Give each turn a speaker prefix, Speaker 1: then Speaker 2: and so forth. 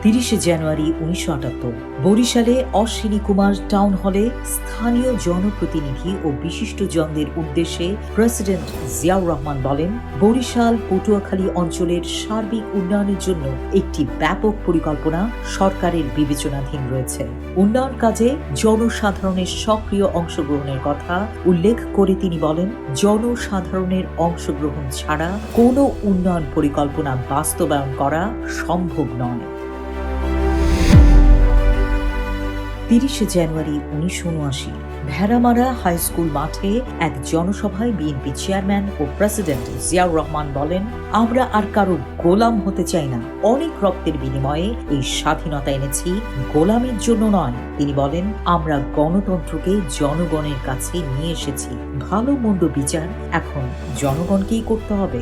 Speaker 1: 30 জানুয়ারি 1978 বরিশালে অশ্বিনী কুমার টাউন হলে স্থানীয় জনপ্রতিনিধি ও বিশিষ্টজনদের উদ্দেশ্যে প্রেসিডেন্ট জিয়াউর রহমান বলেন, বরিশাল পটুয়াখালী অঞ্চলের সার্বিক উন্নয়নের জন্য একটি ব্যাপক পরিকল্পনা সরকারের বিবেচনাধীন রয়েছে। উন্নয়ন কাজে জনসাধারণের সক্রিয় অংশগ্রহণের কথা উল্লেখ করে তিনি বলেন, জনসাধারণের অংশগ্রহণ ছাড়া কোনো উন্নয়ন পরিকল্পনা বাস্তবায়ন করা সম্ভব নয়। 30 জানুয়ারি 1979 ভেড়ামারা হাই স্কুল মাঠে এক জনসভায় বিএনপি চেয়ারম্যান ও প্রেসিডেন্ট জিয়াউর রহমান বলেন, আমরা আর কারো গোলাম হতে চাই না। অনেক রক্তের বিনিময়ে এই স্বাধীনতা এনেছি, গোলামির জন্য নয়। তিনি বলেন, আমরা গণতন্ত্রকে জনগণের কাছে নিয়ে এসেছি। ভালো মন্দ বিচার এখন জনগণকেই করতে হবে।